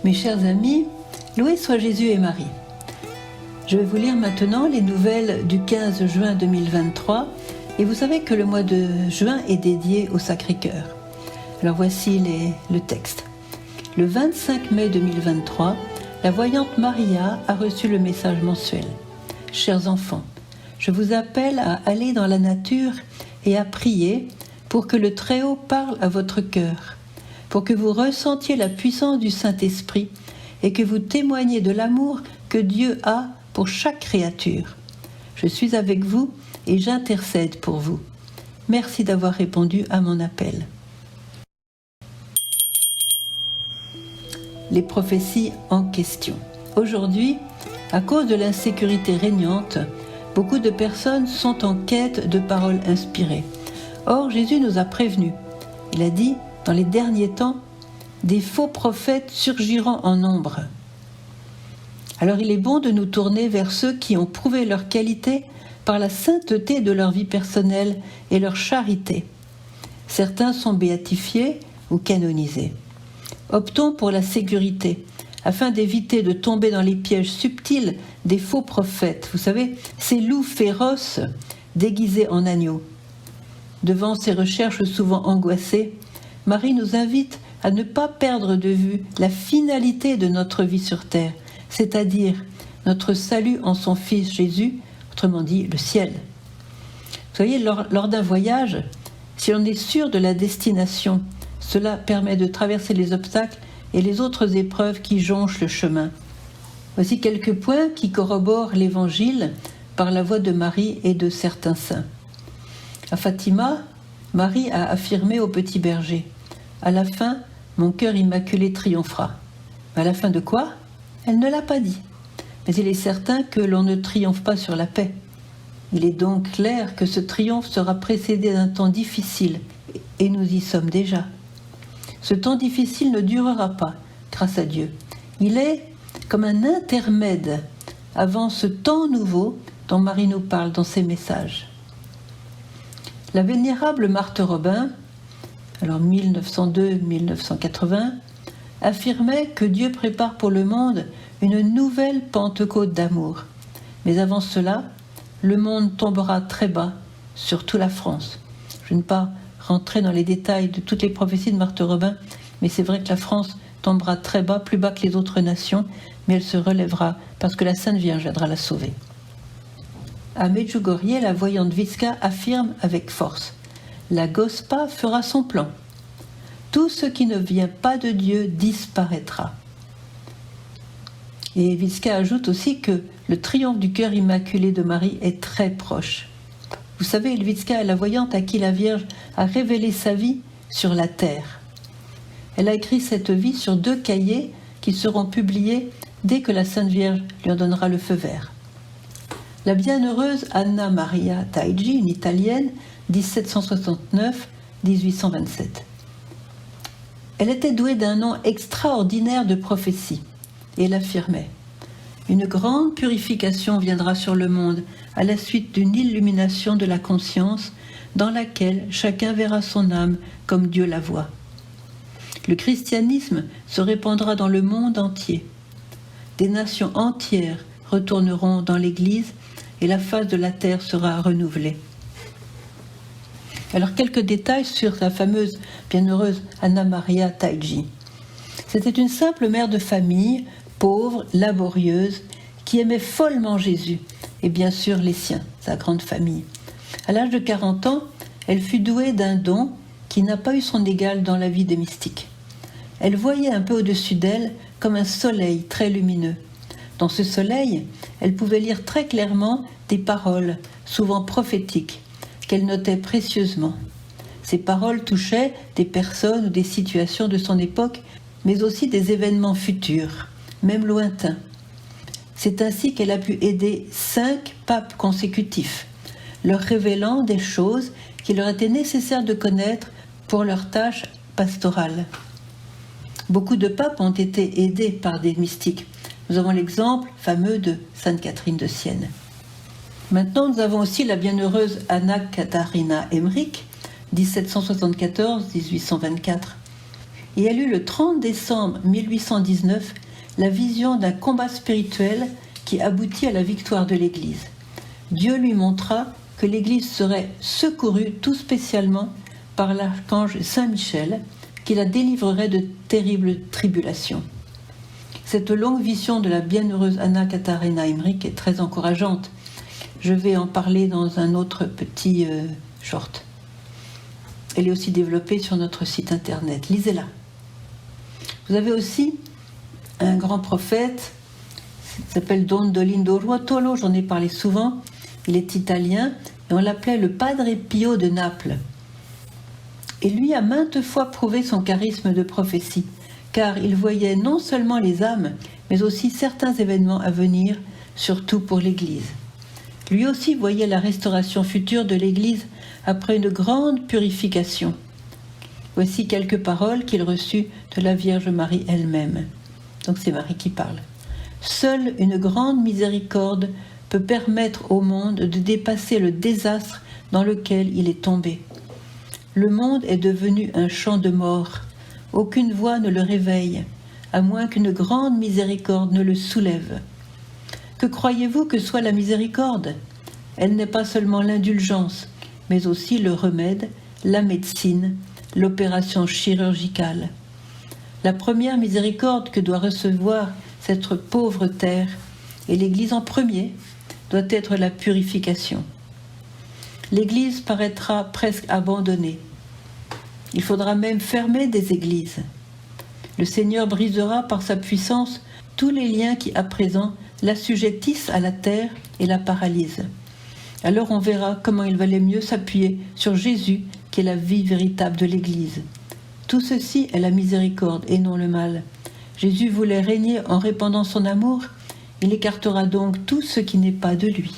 Mes chers amis, loué soit Jésus et Marie. Je vais vous lire maintenant les nouvelles du 15 juin 2023 et vous savez que le mois de juin est dédié au Sacré-Cœur. Alors voici le texte. Le 25 mai 2023, la voyante Maria a reçu le message mensuel. Chers enfants, je vous appelle à aller dans la nature et à prier pour que le Très-Haut parle à votre cœur, pour que vous ressentiez la puissance du Saint-Esprit et que vous témoigniez de l'amour que Dieu a pour chaque créature. Je suis avec vous et j'intercède pour vous. Merci d'avoir répondu à mon appel. Les prophéties en question. Aujourd'hui, à cause de l'insécurité régnante, beaucoup de personnes sont en quête de paroles inspirées. Or, Jésus nous a prévenus. Il a dit, dans les derniers temps, des faux prophètes surgiront en nombre. Alors il est bon de nous tourner vers ceux qui ont prouvé leur qualité par la sainteté de leur vie personnelle et leur charité. Certains sont béatifiés ou canonisés. Optons pour la sécurité, afin d'éviter de tomber dans les pièges subtils des faux prophètes. Vous savez, ces loups féroces déguisés en agneaux. Devant ces recherches souvent angoissées, Marie nous invite à ne pas perdre de vue la finalité de notre vie sur terre, c'est-à-dire notre salut en son Fils Jésus, autrement dit le ciel. Vous voyez, lors d'un voyage, si l'on est sûr de la destination, cela permet de traverser les obstacles et les autres épreuves qui jonchent le chemin. Voici quelques points qui corroborent l'Évangile par la voix de Marie et de certains saints. À Fatima, Marie a affirmé au petit berger « À la fin, mon cœur immaculé triomphera ». À la fin de quoi ? Elle ne l'a pas dit. Mais il est certain que l'on ne triomphe pas sur la paix. Il est donc clair que ce triomphe sera précédé d'un temps difficile, et nous y sommes déjà. Ce temps difficile ne durera pas, grâce à Dieu. Il est comme un intermède avant ce temps nouveau dont Marie nous parle dans ses messages. La vénérable Marthe Robin, alors 1902-1980, affirmait que Dieu prépare pour le monde une nouvelle Pentecôte d'amour. Mais avant cela, le monde tombera très bas, surtout la France. Je ne vais pas rentrer dans les détails de toutes les prophéties de Marthe Robin, mais c'est vrai que la France tombera très bas, plus bas que les autres nations, mais elle se relèvera parce que la Sainte Vierge viendra la sauver. À Medjugorje, la voyante Vicka affirme avec force « La Gospa fera son plan. Tout ce qui ne vient pas de Dieu disparaîtra. » Et Vicka ajoute aussi que le triomphe du cœur immaculé de Marie est très proche. Vous savez, Vicka est la voyante à qui la Vierge a révélé sa vie sur la terre. Elle a écrit cette vie sur 2 cahiers qui seront publiés dès que la Sainte Vierge lui en donnera le feu vert. La bienheureuse Anna Maria Taigi, une italienne, 1769-1827. Elle était douée d'un nom extraordinaire de prophétie, et elle affirmait « Une grande purification viendra sur le monde à la suite d'une illumination de la conscience dans laquelle chacun verra son âme comme Dieu la voit. Le christianisme se répandra dans le monde entier. Des nations entières retourneront dans l'Église et la face de la terre sera renouvelée. » Alors quelques détails sur la fameuse bienheureuse Anna Maria Taigi. C'était une simple mère de famille, pauvre, laborieuse, qui aimait follement Jésus et bien sûr les siens, sa grande famille. À l'âge de 40 ans, elle fut douée d'un don qui n'a pas eu son égal dans la vie des mystiques. Elle voyait un peu au-dessus d'elle comme un soleil très lumineux. Dans ce soleil, elle pouvait lire très clairement des paroles, souvent prophétiques, qu'elle notait précieusement. Ces paroles touchaient des personnes ou des situations de son époque, mais aussi des événements futurs, même lointains. C'est ainsi qu'elle a pu aider 5 papes consécutifs, leur révélant des choses qu'il leur était nécessaire de connaître pour leur tâche pastorale. Beaucoup de papes ont été aidés par des mystiques. Nous avons l'exemple fameux de Sainte Catherine de Sienne. Maintenant, nous avons aussi la bienheureuse Anna Katharina Emmerich, 1774-1824. et elle eut le 30 décembre 1819 la vision d'un combat spirituel qui aboutit à la victoire de l'Église. Dieu lui montra que l'Église serait secourue tout spécialement par l'archange Saint Michel, qui la délivrerait de terribles tribulations. Cette longue vision de la bienheureuse Anna Katharina Emmerich est très encourageante. Je vais en parler dans un autre petit short. Elle est aussi développée sur notre site internet. Lisez-la. Vous avez aussi un grand prophète, il s'appelle Don Dolindo Ruotolo, j'en ai parlé souvent. Il est italien et on l'appelait le Padre Pio de Naples. Et lui a maintes fois prouvé son charisme de prophétie, car il voyait non seulement les âmes, mais aussi certains événements à venir, surtout pour l'Église. Lui aussi voyait la restauration future de l'Église après une grande purification. Voici quelques paroles qu'il reçut de la Vierge Marie elle-même. Donc c'est Marie qui parle. « Seule une grande miséricorde peut permettre au monde de dépasser le désastre dans lequel il est tombé. Le monde est devenu un champ de mort. Aucune voix ne le réveille, à moins qu'une grande miséricorde ne le soulève. Que croyez-vous que soit la miséricorde ? Elle n'est pas seulement l'indulgence, mais aussi le remède, la médecine, l'opération chirurgicale. La première miséricorde que doit recevoir cette pauvre terre, et l'Église en premier, doit être la purification. L'Église paraîtra presque abandonnée. Il faudra même fermer des églises. Le Seigneur brisera par sa puissance tous les liens qui à présent l'assujettissent à la terre et la paralysent. Alors on verra comment il valait mieux s'appuyer sur Jésus, qui est la vie véritable de l'Église. Tout ceci est la miséricorde et non le mal. Jésus voulait régner en répandant son amour, il écartera donc tout ce qui n'est pas de lui.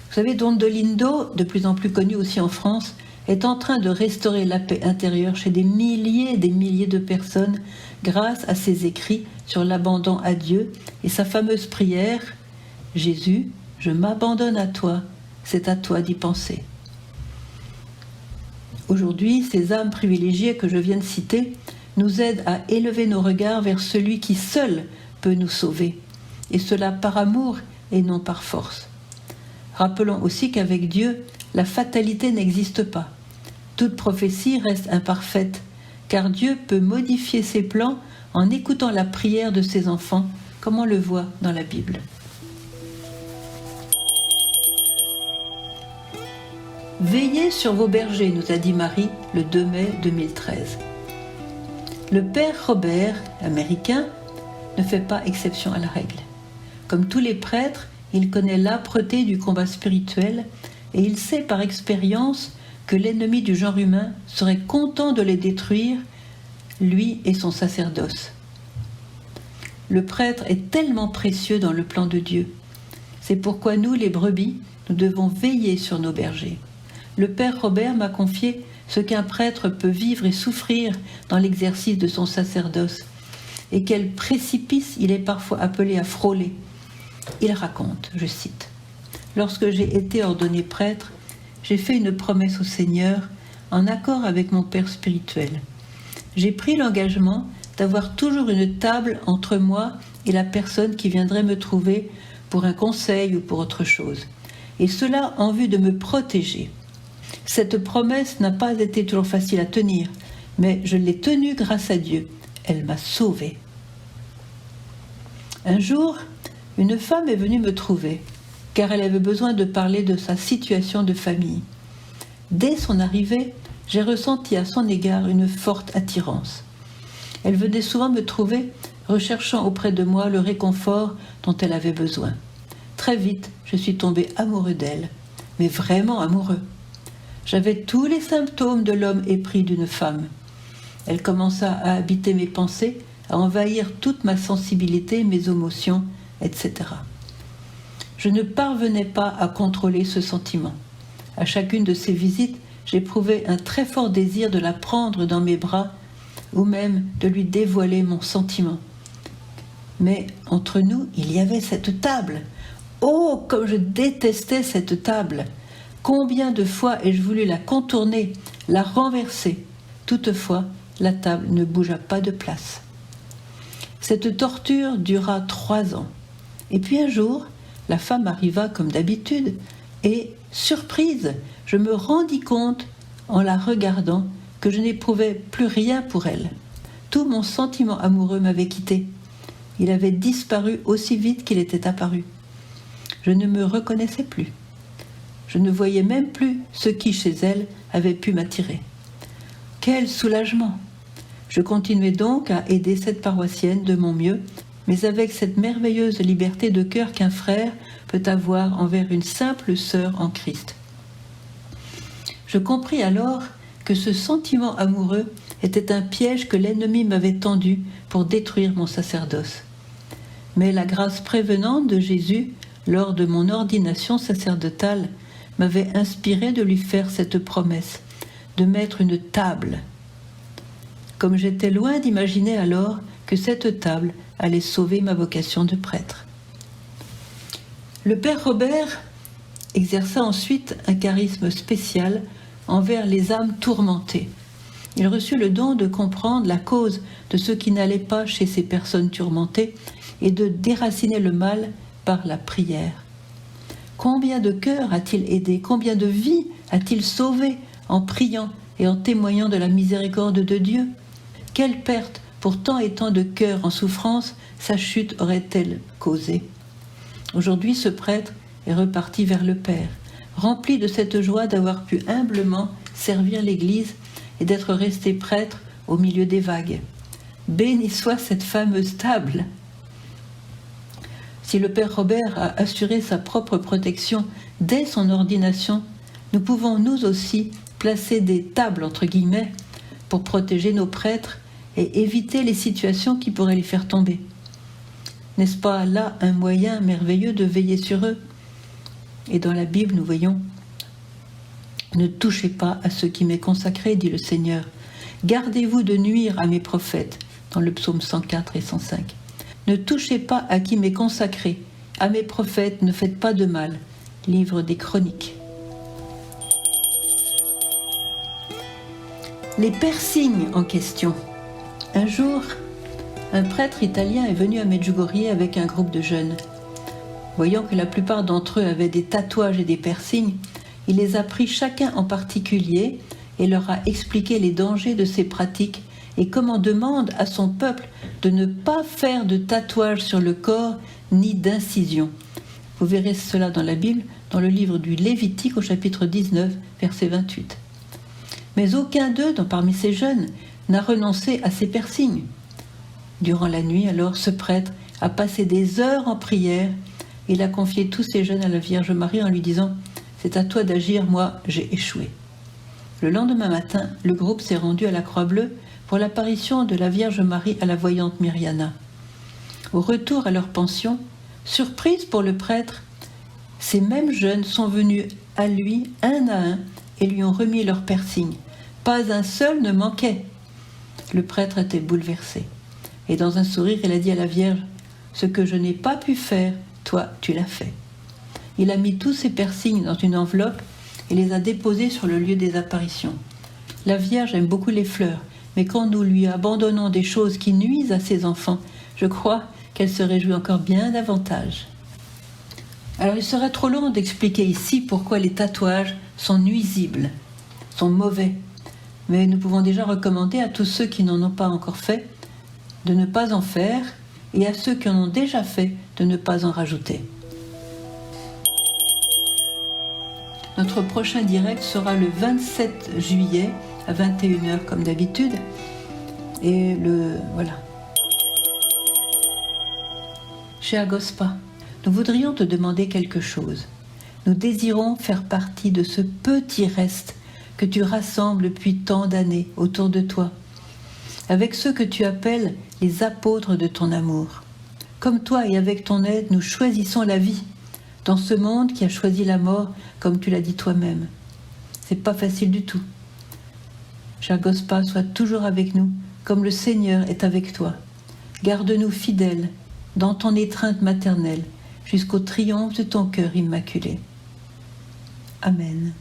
Vous savez, Don Dolindo, de plus en plus connu aussi en France, est en train de restaurer la paix intérieure chez des milliers et des milliers de personnes grâce à ses écrits sur l'abandon à Dieu et sa fameuse prière « Jésus, je m'abandonne à toi, c'est à toi d'y penser ». Aujourd'hui, ces âmes privilégiées que je viens de citer nous aident à élever nos regards vers celui qui seul peut nous sauver, et cela par amour et non par force. Rappelons aussi qu'avec Dieu, la fatalité n'existe pas. Toute prophétie reste imparfaite, car Dieu peut modifier ses plans en écoutant la prière de ses enfants, comme on le voit dans la Bible. Veillez sur vos bergers, nous a dit Marie le 2 mai 2013. Le père Robert, américain, ne fait pas exception à la règle. Comme tous les prêtres, il connaît l'âpreté du combat spirituel et il sait par expérience que l'ennemi du genre humain serait content de les détruire, lui et son sacerdoce. Le prêtre est tellement précieux dans le plan de Dieu. C'est pourquoi nous, les brebis, nous devons veiller sur nos bergers. Le père Robert m'a confié ce qu'un prêtre peut vivre et souffrir dans l'exercice de son sacerdoce, et quel précipice il est parfois appelé à frôler. Il raconte, je cite, « Lorsque j'ai été ordonné prêtre, j'ai fait une promesse au Seigneur en accord avec mon père spirituel. J'ai pris l'engagement d'avoir toujours une table entre moi et la personne qui viendrait me trouver pour un conseil ou pour autre chose, et cela en vue de me protéger. Cette promesse n'a pas été toujours facile à tenir, mais je l'ai tenue grâce à Dieu. Elle m'a sauvée. » Un jour, une femme est venue me trouver, car elle avait besoin de parler de sa situation de famille. Dès son arrivée, j'ai ressenti à son égard une forte attirance. Elle venait souvent me trouver, recherchant auprès de moi le réconfort dont elle avait besoin. Très vite, je suis tombé amoureux d'elle, mais vraiment amoureux. J'avais tous les symptômes de l'homme épris d'une femme. Elle commença à habiter mes pensées, à envahir toute ma sensibilité, mes émotions, etc. Je ne parvenais pas à contrôler ce sentiment. À chacune de ces visites, j'éprouvais un très fort désir de la prendre dans mes bras ou même de lui dévoiler mon sentiment. Mais entre nous, il y avait cette table. Oh, comme je détestais cette table! Combien de fois ai-je voulu la contourner, la renverser? Toutefois, la table ne bougea pas de place. Cette torture dura 3 ans. Et puis un jour, la femme arriva comme d'habitude et, surprise, je me rendis compte, en la regardant, que je n'éprouvais plus rien pour elle. Tout mon sentiment amoureux m'avait quitté. Il avait disparu aussi vite qu'il était apparu. Je ne me reconnaissais plus. Je ne voyais même plus ce qui, chez elle, avait pu m'attirer. Quel soulagement! Je continuai donc à aider cette paroissienne de mon mieux, mais avec cette merveilleuse liberté de cœur qu'un frère peut avoir envers une simple sœur en Christ. Je compris alors que ce sentiment amoureux était un piège que l'ennemi m'avait tendu pour détruire mon sacerdoce. Mais la grâce prévenante de Jésus, lors de mon ordination sacerdotale, m'avait inspiré de lui faire cette promesse, de mettre une table. Comme j'étais loin d'imaginer alors que cette table allait sauver ma vocation de prêtre. Le père Robert exerça ensuite un charisme spécial envers les âmes tourmentées. Il reçut le don de comprendre la cause de ce qui n'allait pas chez ces personnes tourmentées et de déraciner le mal par la prière. Combien de cœurs a-t-il aidé, combien de vies a-t-il sauvé en priant et en témoignant de la miséricorde de Dieu? Quelle perte pour tant et tant de cœurs en souffrance sa chute aurait-elle causé? Aujourd'hui, ce prêtre est reparti vers le Père, rempli de cette joie d'avoir pu humblement servir l'Église et d'être resté prêtre au milieu des vagues. Béni soit cette fameuse table! Si le père Robert a assuré sa propre protection dès son ordination, nous pouvons nous aussi placer des tables entre guillemets pour protéger nos prêtres et éviter les situations qui pourraient les faire tomber. N'est-ce pas là un moyen merveilleux de veiller sur eux? Et dans la Bible, nous voyons « Ne touchez pas à ce qui m'est consacré, dit le Seigneur. Gardez-vous de nuire à mes prophètes » dans le psaume 104 et 105. Ne touchez pas à qui m'est consacré, à mes prophètes, ne faites pas de mal. Livre des Chroniques. Les piercings en question. Un jour, un prêtre italien est venu à Medjugorje avec un groupe de jeunes. Voyant que la plupart d'entre eux avaient des tatouages et des piercings, il les a pris chacun en particulier et leur a expliqué les dangers de ces pratiques et comment demande à son peuple de ne pas faire de tatouage sur le corps ni d'incision. Vous verrez cela dans la Bible, dans le livre du Lévitique au chapitre 19, verset 28. Mais aucun d'eux, parmi ces jeunes, n'a renoncé à ces piercings. Durant la nuit, alors, ce prêtre a passé des heures en prière. Il a confié tous ces jeunes à la Vierge Marie en lui disant « C'est à toi d'agir, moi j'ai échoué ». Le lendemain matin, le groupe s'est rendu à la Croix-Bleue pour l'apparition de la Vierge Marie à la voyante Myriana. Au retour à leur pension, surprise pour le prêtre, ces mêmes jeunes sont venus à lui un à un et lui ont remis leur piercing. Pas un seul ne manquait. Le prêtre était bouleversé. Et dans un sourire, il a dit à la Vierge « Ce que je n'ai pas pu faire, toi, tu l'as fait. » Il a mis tous ses piercings dans une enveloppe et les a déposés sur le lieu des apparitions. La Vierge aime beaucoup les fleurs, mais quand nous lui abandonnons des choses qui nuisent à ses enfants, je crois qu'elle se réjouit encore bien davantage. Alors il serait trop long d'expliquer ici pourquoi les tatouages sont nuisibles, sont mauvais, mais nous pouvons déjà recommander à tous ceux qui n'en ont pas encore fait de ne pas en faire et à ceux qui en ont déjà fait de ne pas en rajouter. Notre prochain direct sera le 27 juillet à 21h comme d'habitude. Et voilà. Cher Gospa, nous voudrions te demander quelque chose. Nous désirons faire partie de ce petit reste que tu rassembles depuis tant d'années autour de toi, avec ceux que tu appelles les apôtres de ton amour. Comme toi et avec ton aide, nous choisissons la vie dans ce monde qui a choisi la mort, comme tu l'as dit toi-même. C'est pas facile du tout. Cher Gospa, sois toujours avec nous, comme le Seigneur est avec toi. Garde-nous fidèles dans ton étreinte maternelle, jusqu'au triomphe de ton cœur immaculé. Amen.